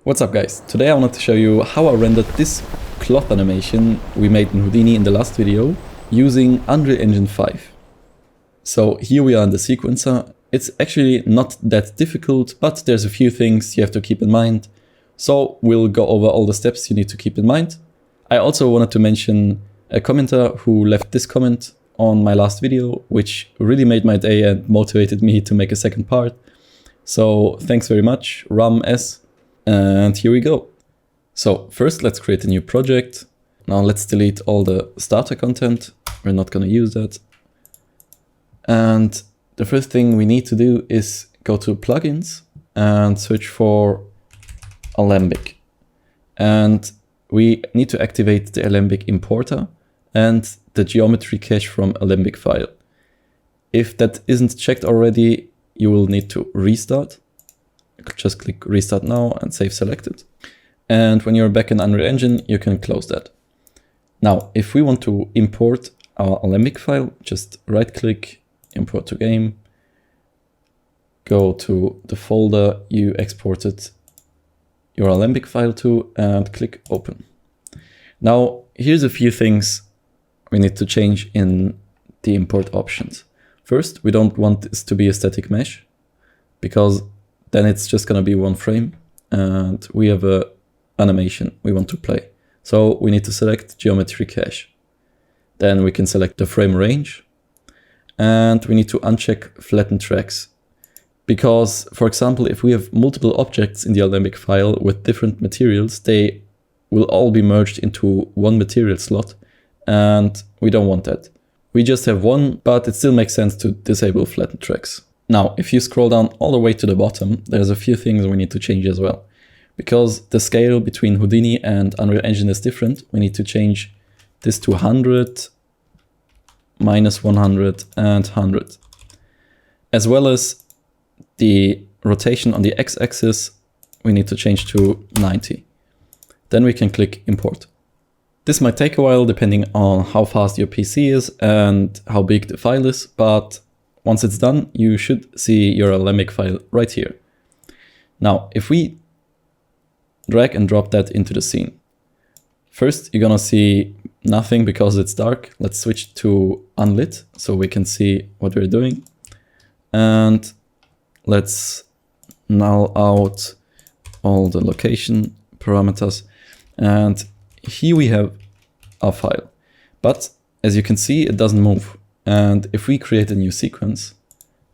What's up guys, today I wanted to show you how I rendered this cloth animation we made in Houdini in the last video using Unreal Engine 5. So here we are in the sequencer. It's actually not that difficult, but there's a few things you have to keep in mind. So we'll go over all the steps you need to keep in mind. I also wanted to mention a commenter who left this comment on my last video, which really made my day and motivated me to make a second part. So thanks very much, Ram S. And here we go. So first let's create a new project. Now let's delete all the starter content. We're not going to use that. And the first thing we need to do is go to plugins and search for Alembic. And we need to activate the Alembic importer and the geometry cache from Alembic file. If that isn't checked already, you will need to restart. Just click restart now and save selected. And when you're back in Unreal Engine, you can close that. Now, if we want to import our Alembic file, just right click, import to game, go to the folder you exported your Alembic file to and click open. Now, here's a few things we need to change in the import options. First, we don't want this to be a static mesh because then it's just going to be one frame and we have a animation we want to play. So we need to select geometry cache. Then we can select the frame range and we need to uncheck flatten tracks. Because, for example, if we have multiple objects in the Alembic file with different materials, they will all be merged into one material slot and we don't want that. We just have one, but it still makes sense to disable flatten tracks. Now, if you scroll down all the way to the bottom, there's a few things we need to change as well. Because the scale between Houdini and Unreal Engine is different, we need to change this to 100, minus 100, and 100. As well as the rotation on the x-axis, we need to change to 90. Then we can click import. This might take a while depending on how fast your PC is and how big the file is, but once it's done, you should see your Alembic file right here. Now, if we drag and drop that into the scene, first you're gonna see nothing because it's dark. Let's switch to unlit so we can see what we're doing. And let's null out all the location parameters. And here we have our file. But as you can see, it doesn't move. And if we create a new sequence,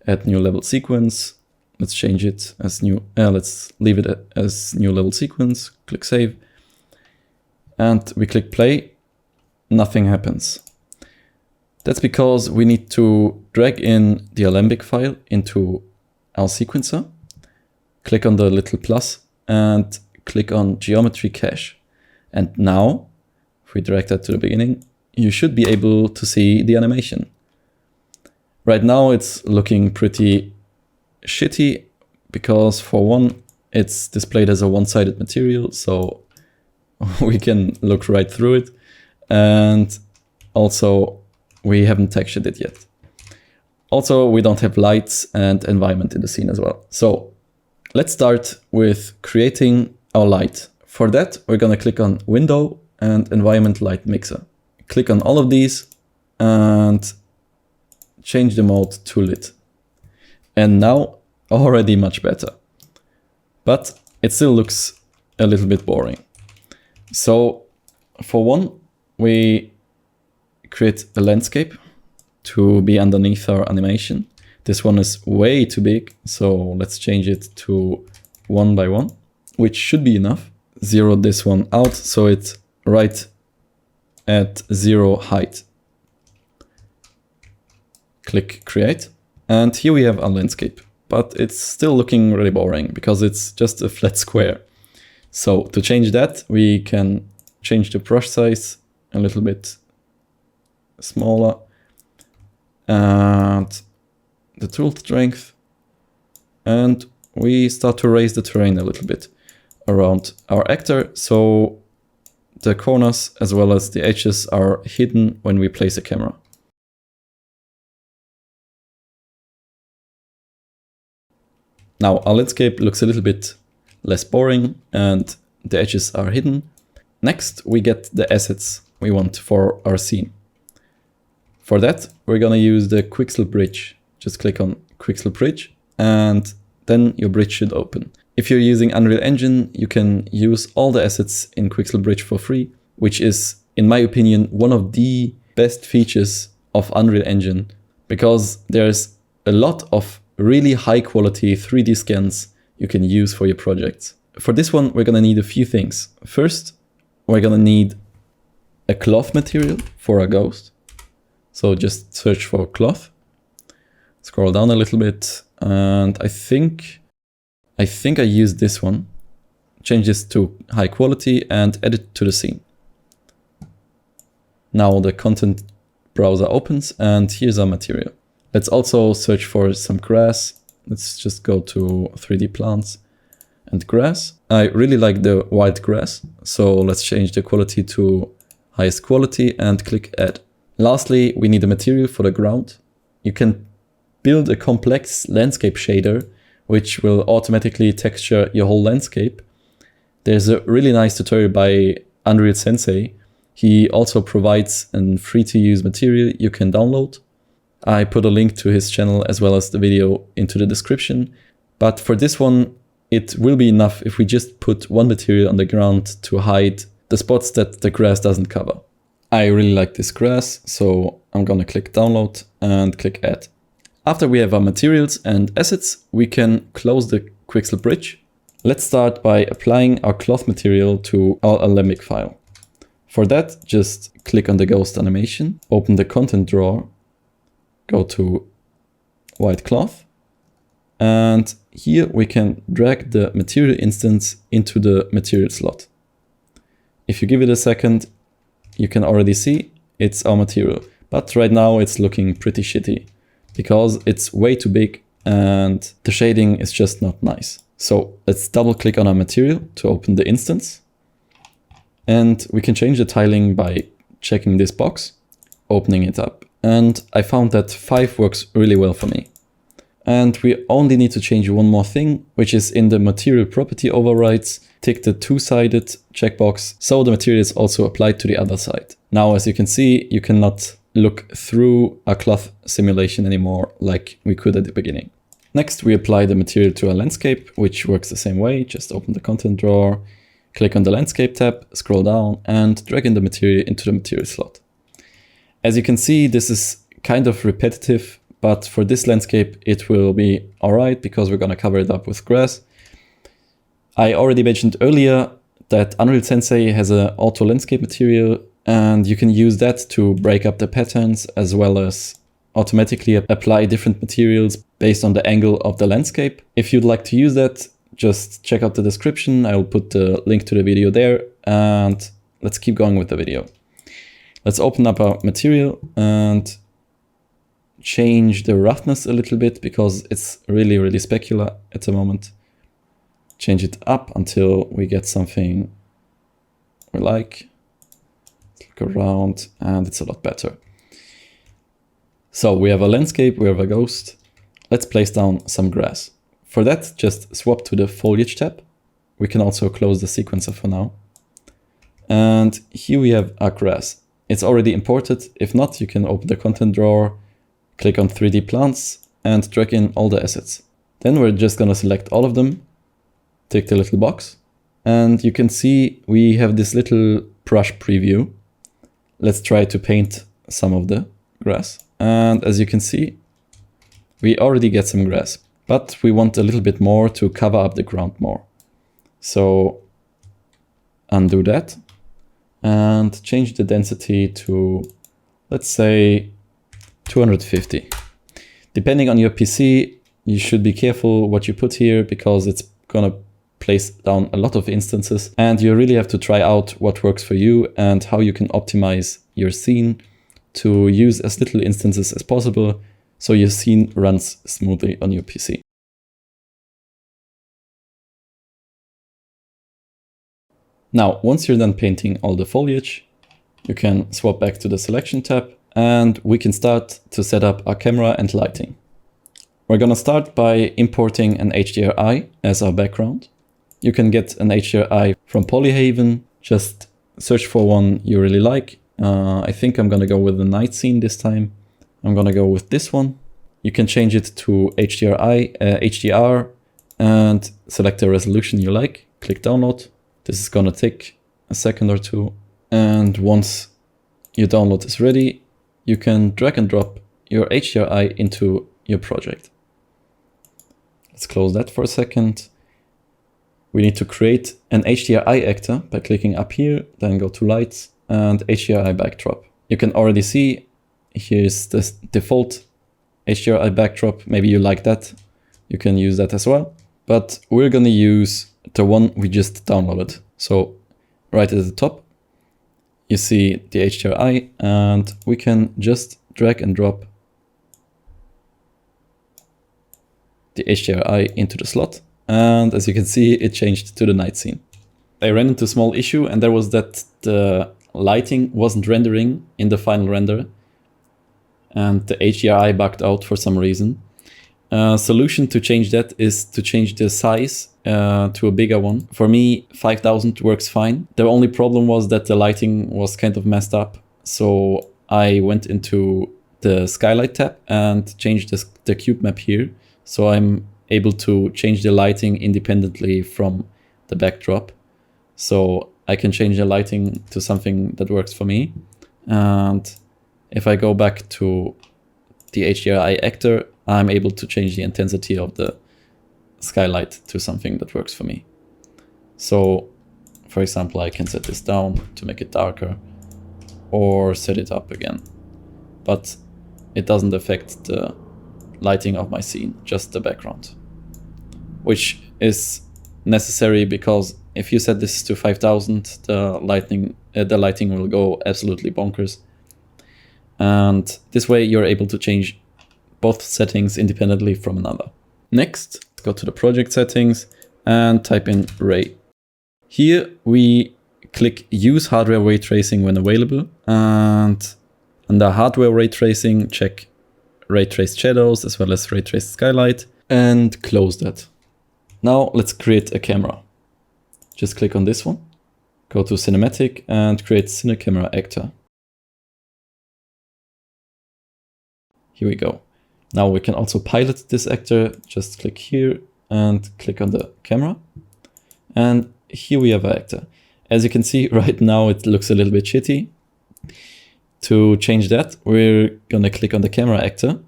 add new level sequence, let's change it as new, let's leave it as new level sequence, click save, and we click play, nothing happens. That's because we need to drag in the Alembic file into our sequencer, click on the little plus and click on geometry cache. And now, if we drag that to the beginning, you should be able to see the animation. Right now it's looking pretty shitty because for one, it's displayed as a one-sided material, so we can look right through it. And also we haven't textured it yet. Also, we don't have lights and environment in the scene as well. So let's start with creating our light. For that, we're gonna click on Window and Environment Light Mixer. Click on all of these and change the mode to lit. And now already much better. But it still looks a little bit boring. So for one, we create a landscape to be underneath our animation. This one is way too big, so let's change it to 1 by 1, which should be enough. Zero this one out so it's right at 0 height. Click create, and here we have our landscape, but it's still looking really boring because it's just a flat square. So to change that, we can change the brush size a little bit smaller and the tool strength, and we start to raise the terrain a little bit around our actor so the corners as well as the edges are hidden when we place a camera. Now our landscape looks a little bit less boring and the edges are hidden. Next, we get the assets we want for our scene. For that, we're gonna use the Quixel bridge. Just click on Quixel bridge and then your bridge should open. If you're using Unreal Engine, you can use all the assets in Quixel bridge for free, which is, in my opinion, one of the best features of Unreal Engine, because there's a lot of really high quality 3D scans you can use for your projects. For this one, we're gonna need a few things. First, we're gonna need a cloth material for a ghost. So just search for cloth, scroll down a little bit, and I think I used this one. Change this to high quality and add it to the scene. Now the content browser opens and here's our material. Let's also search for some grass. Let's just go to 3D plants and grass. I really like the wild grass, so let's change the quality to highest quality and click add. Lastly, we need a material for the ground. You can build a complex landscape shader, which will automatically texture your whole landscape. There's a really nice tutorial by Unreal Sensei. He also provides a free-to-use material you can download. I put a link to his channel as well as the video into the description. But for this one, it will be enough if we just put one material on the ground to hide the spots that the grass doesn't cover. I really like this grass, so I'm gonna click download and click add. After we have our materials and assets, we can close the Quixel bridge. Let's start by applying our cloth material to our Alembic file. For that, just click on the ghost animation, open the content drawer, go to white cloth, and here we can drag the material instance into the material slot. If you give it a second, you can already see it's our material, but right now it's looking pretty shitty because it's way too big and the shading is just not nice. So let's double click on our material to open the instance. And we can change the tiling by checking this box, opening it up. And I found that 5 works really well for me. And we only need to change one more thing, which is in the material property overrides, tick the two-sided checkbox so the material is also applied to the other side. Now, as you can see, you cannot look through a cloth simulation anymore like we could at the beginning. Next, we apply the material to our landscape, which works the same way. Just open the content drawer, click on the landscape tab, scroll down and drag in the material into the material slot. As you can see, this is kind of repetitive, but for this landscape, it will be all right because we're gonna cover it up with grass. I already mentioned earlier that Unreal Sensei has an auto landscape material, and you can use that to break up the patterns as well as automatically apply different materials based on the angle of the landscape. If you'd like to use that, just check out the description. I'll put the link to the video there, and let's keep going with the video. Let's open up our material and change the roughness a little bit because it's really, really specular at the moment. Change it up until we get something we like. Look around and it's a lot better. So we have a landscape, we have a ghost. Let's place down some grass. For that, just swap to the Foliage tab. We can also close the sequencer for now. And here we have our grass. It's already imported. If not, you can open the content drawer, click on 3D plants and drag in all the assets. Then we're just gonna select all of them, tick the little box, and you can see we have this little brush preview. Let's try to paint some of the grass. And as you can see, we already get some grass, but we want a little bit more to cover up the ground more. So undo that and change the density to, let's say, 250. Depending on your PC, you should be careful what you put here because it's gonna place down a lot of instances, and you really have to try out what works for you and how you can optimize your scene to use as little instances as possible so your scene runs smoothly on your PC. Now, once you're done painting all the foliage, you can swap back to the selection tab and we can start to set up our camera and lighting. We're gonna start by importing an HDRI as our background. You can get an HDRI from Polyhaven. Just search for one you really like. I think I'm gonna go with the night scene this time. I'm gonna go with this one. You can change it to HDR and select the resolution you like. Click download. This is gonna take a second or two. And once your download is ready, you can drag and drop your HDRI into your project. Let's close that for a second. We need to create an HDRI actor by clicking up here, then go to lights and HDRI backdrop. You can already see here's the default HDRI backdrop. Maybe you like that. You can use that as well. But we're gonna use the one we just downloaded. So right at the top, you see the HDRI, and we can just drag and drop the HDRI into the slot. And as you can see, it changed to the night scene. I ran into a small issue, and there was that the lighting wasn't rendering in the final render, and the HDRI bugged out for some reason. Solution to change that is to change the size to a bigger one. For me, 5000 works fine. The only problem was that the lighting was kind of messed up. So I went into the skylight tab and changed the cube map here. So I'm able to change the lighting independently from the backdrop. So I can change the lighting to something that works for me. And if I go back to the HDRI actor, I'm able to change the intensity of the skylight to something that works for me. So, for example, I can set this down to make it darker or set it up again. But it doesn't affect the lighting of my scene, just the background. Which is necessary because if you set this to 5000, the lighting will go absolutely bonkers. And this way you're able to change both settings independently from another. Next, go to the project settings and type in ray. Here we click use hardware ray tracing when available, and under hardware ray tracing, check ray traced shadows as well as ray traced skylight, and close that. Now let's create a camera. Just click on this one, go to cinematic and create cine camera actor. Here we go. Now we can also pilot this actor. Just click here and click on the camera. And here we have an actor. As you can see right now, it looks a little bit shitty. To change that, we're gonna click on the camera actor.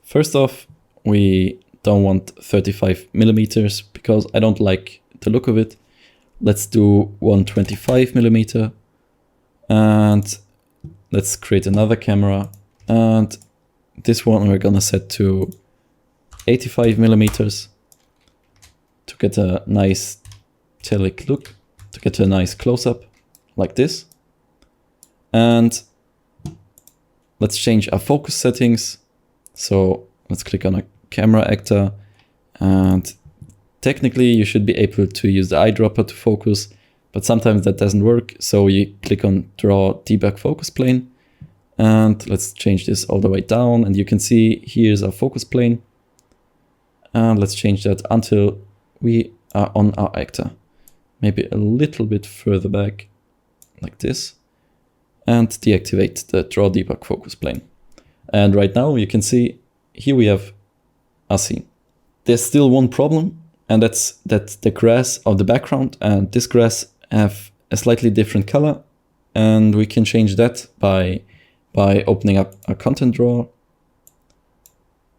First off, we don't want 35 millimeters because I don't like the look of it. Let's do 125 millimeter. And let's create another camera. And this one we're gonna set to 85 millimeters to get a nice telic look, to get a nice close-up like this. And let's change our focus settings. So let's click on a camera actor, and technically you should be able to use the eyedropper to focus, but sometimes that doesn't work. So you click on draw debug focus plane. And let's change this all the way down, and you can see here's our focus plane. And let's change that until we are on our actor. Maybe a little bit further back, like this. And deactivate the draw debug focus plane. And right now you can see here we have our scene. There's still one problem, and that's that the grass of the background and this grass have a slightly different color. And we can change that by opening up a content drawer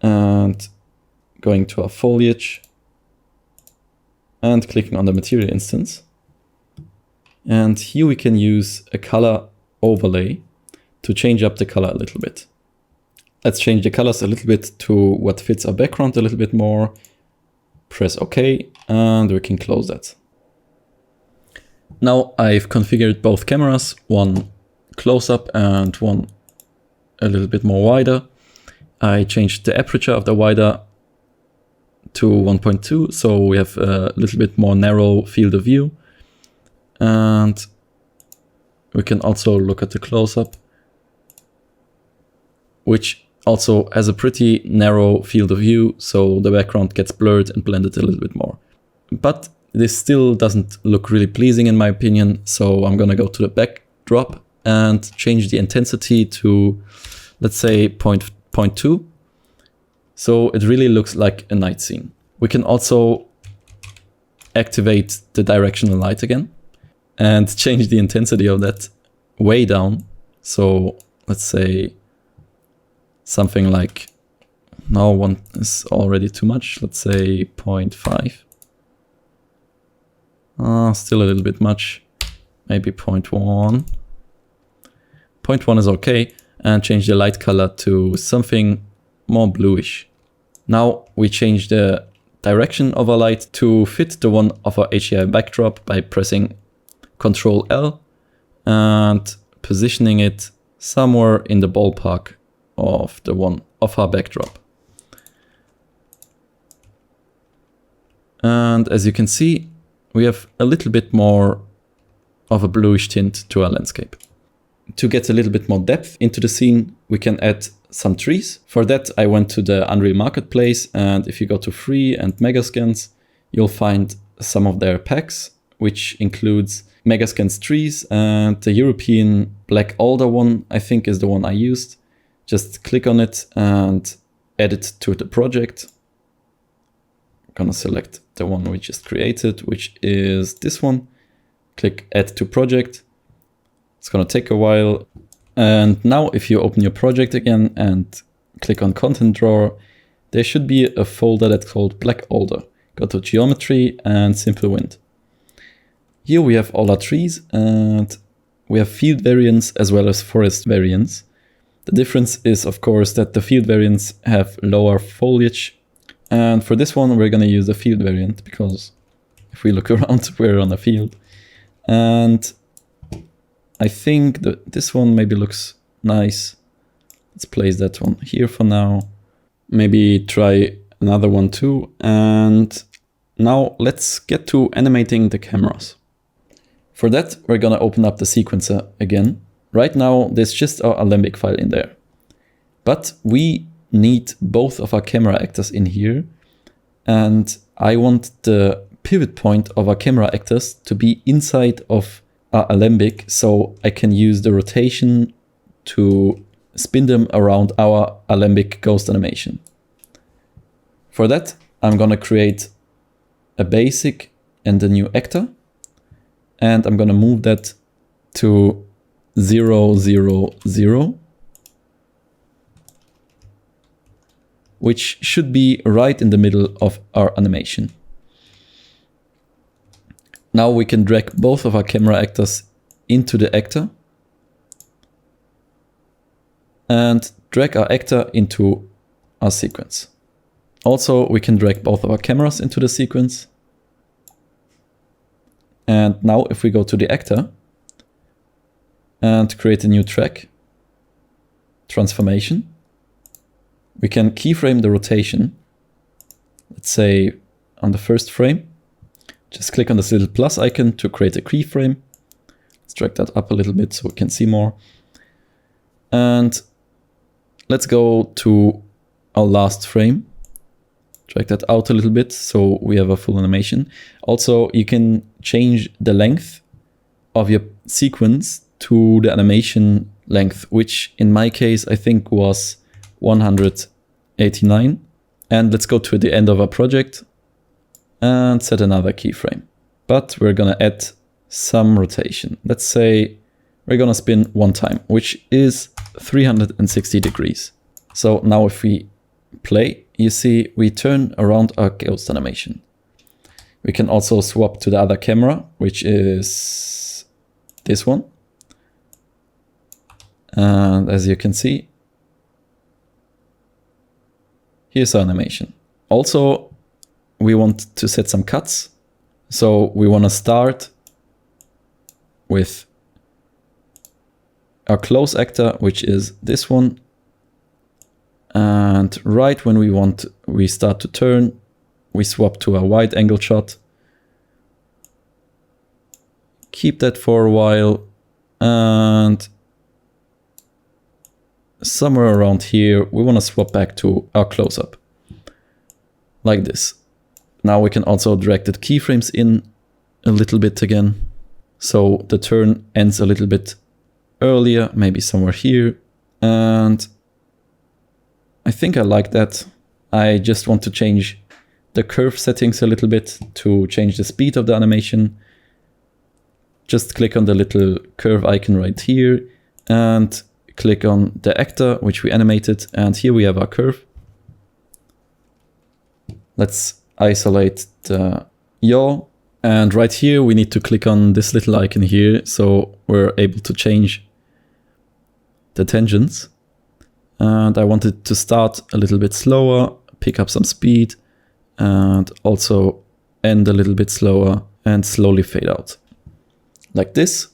and going to our foliage and clicking on the material instance. And here we can use a color overlay to change up the color a little bit. Let's change the colors a little bit to what fits our background a little bit more. Press OK, and we can close that. Now I've configured both cameras, one close-up and one a little bit more wider. I changed the aperture of the wider to 1.2, so we have a little bit more narrow field of view. And we can also look at the close-up, which also has a pretty narrow field of view, so the background gets blurred and blended a little bit more. But this still doesn't look really pleasing in my opinion. So I'm gonna go to the backdrop and change the intensity to, let's say 0.2. So it really looks like a night scene. We can also activate the directional light again and change the intensity of that way down. So let's say something like, no, 1 is already too much. Let's say 0.5. Still a little bit much. Maybe 0.1. 0.1 is okay. And change the light color to something more bluish. Now we change the direction of our light to fit the one of our HDRI backdrop by pressing Ctrl L and positioning it somewhere in the ballpark of the one of our backdrop. And as you can see, we have a little bit more of a bluish tint to our landscape. To get a little bit more depth into the scene, we can add some trees. For that, I went to the Unreal Marketplace, and if you go to Free and Megascans, you'll find some of their packs, which includes Megascans trees, and the European Black Alder one, I think, is the one I used. Just click on it and add it to the project. I'm gonna select the one we just created, which is this one. Click Add to Project. It's gonna take a while. And now if you open your project again and click on Content Drawer, there should be a folder that's called Black Alder. Go to Geometry and Simple Wind. Here we have all our trees and we have field variants as well as forest variants. The difference is, of course, that the field variants have lower foliage. And for this one, we're going to use the field variant because if we look around, we're on a field. And I think that this one maybe looks nice. Let's place that one here for now. Maybe try another one too. And now let's get to animating the cameras. For that, we're going to open up the sequencer again. Right now, there's just our Alembic file in there. But we need both of our camera actors in here. And I want the pivot point of our camera actors to be inside of our Alembic, so I can use the rotation to spin them around our Alembic ghost animation. For that, I'm gonna create a basic and a new actor. And I'm gonna move that to 0, 0, 0. Which should be right in the middle of our animation. Now we can drag both of our camera actors into the actor and drag our actor into our sequence. Also, we can drag both of our cameras into the sequence. And now if we go to the actor and create a new track, transformation, we can keyframe the rotation. Let's say on the first frame, just click on this little plus icon to create a keyframe. Let's drag that up a little bit so we can see more. And let's go to our last frame. Drag that out a little bit so we have a full animation. Also, you can change the length of your sequence to the animation length, which in my case, I think was 189. And let's go to the end of our project and set another keyframe. But we're gonna add some rotation. Let's say we're gonna spin one time, which is 360 degrees. So now if we play, you see we turn around our ghost animation. We can also swap to the other camera, which is this one. And as you can see, here's our animation. Also, we want to set some cuts. So we want to start with our close actor, which is this one. And right when we start to turn, we swap to a wide angle shot. Keep that for a while. And somewhere around here, we want to swap back to our close-up. Like this. Now we can also drag the keyframes in a little bit again. So the turn ends a little bit earlier, maybe somewhere here. And I think I like that. I just want to change the curve settings a little bit to change the speed of the animation. Just click on the little curve icon right here and click on the actor, which we animated. And here we have our curve. Let's isolate the yaw. And right here, we need to click on this little icon here. So we're able to change the tangents. And I want it to start a little bit slower, pick up some speed, and also end a little bit slower and slowly fade out. Like this.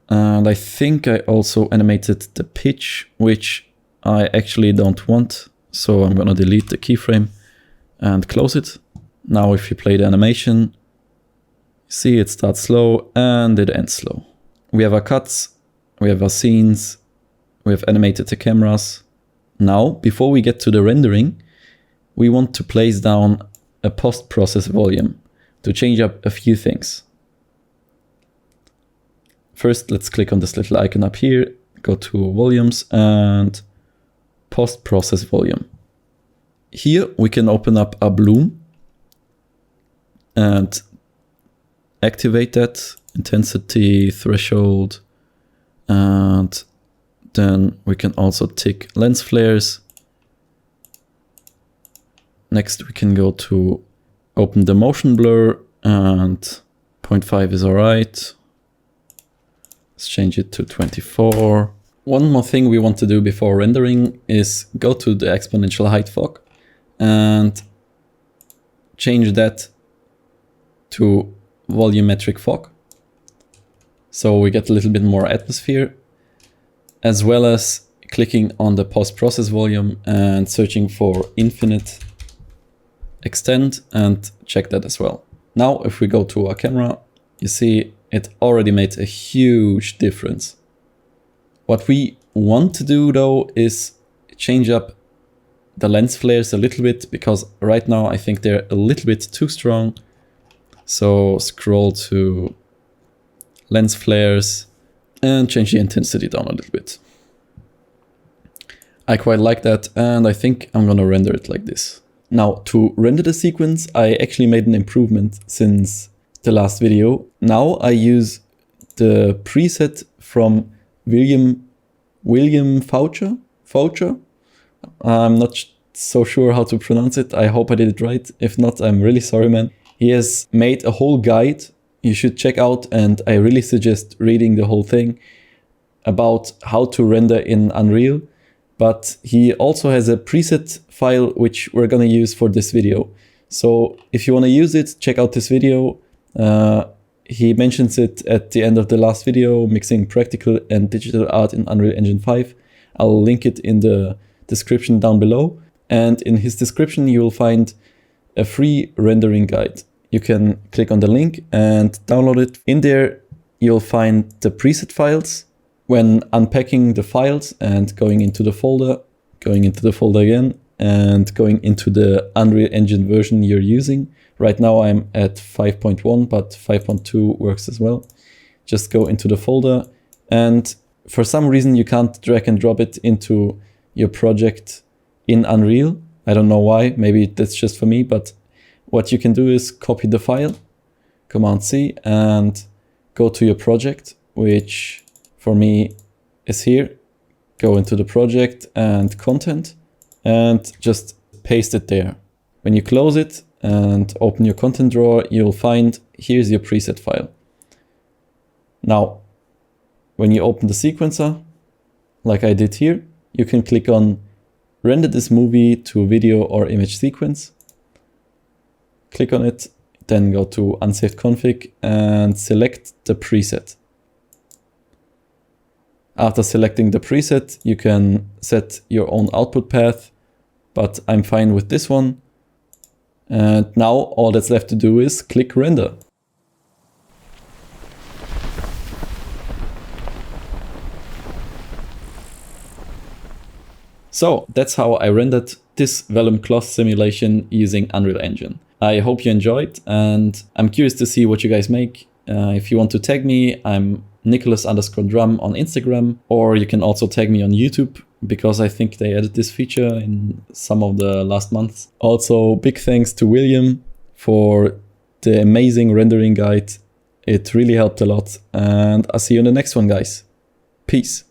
And I think I also animated the pitch, which I actually don't want. So I'm gonna delete the keyframe and close it. Now if you play the animation, see it starts slow and it ends slow. We have our cuts, we have our scenes, we have animated the cameras. Now, before we get to the rendering, we want to place down a post-process volume to change up a few things. First, let's click on this little icon up here, go to volumes and post-process volume. Here we can open up a bloom and activate that intensity threshold, and then we can also tick lens flares. Next we can go to open the motion blur, and 0.5 is alright. Let's change it to 24. One more thing we want to do before rendering is go to the exponential height fog and change that to volumetric fog. So we get a little bit more atmosphere, as well as clicking on the post-process volume and searching for infinite extend and check that as well. Now, if we go to our camera, you see it already made a huge difference. What we want to do though is change up the lens flares a little bit, because right now I think they're a little bit too strong. So scroll to lens flares and change the intensity down a little bit. I quite like that, and I think I'm gonna render it like this. Now, to render the sequence, I actually made an improvement since the last video. Now I use the preset from William Faucher. I'm not so sure how to pronounce it. I hope I did it right. If not, I'm really sorry, man. He has made a whole guide you should check out, and I really suggest reading the whole thing about how to render in Unreal. But he also has a preset file which we're gonna use for this video. So if you wanna use it, check out this video. He mentions it at the end of the last video, mixing practical and digital art in Unreal Engine 5. I'll link it in the description down below. And in his description, you will find a free rendering guide. You can click on the link and download it. In there, you'll find the preset files. When unpacking the files and going into the folder again, and going into the Unreal Engine version you're using. Right now I'm at 5.1, but 5.2 works as well. Just go into the folder, and for some reason you can't drag and drop it into your project in Unreal. I don't know why, maybe that's just for me, but what you can do is copy the file, Command C, and go to your project, which for me is here. Go into the project and content and just paste it there. When you close it and open your content drawer, you'll find here's your preset file. Now, when you open the sequencer, like I did here, you can click on render this movie to video or image sequence. Click on it, then go to unsaved config and select the preset. After selecting the preset, you can set your own output path, but I'm fine with this one. And now all that's left to do is click render. So that's how I rendered this vellum cloth simulation using Unreal Engine. I hope you enjoyed, and I'm curious to see what you guys make. If you want to tag me, I'm Nicholas_Drum on Instagram, or you can also tag me on YouTube, because I think they added this feature in some of the last months. Also, big thanks to William for the amazing rendering guide. It really helped a lot, and I'll see you in the next one, guys. Peace.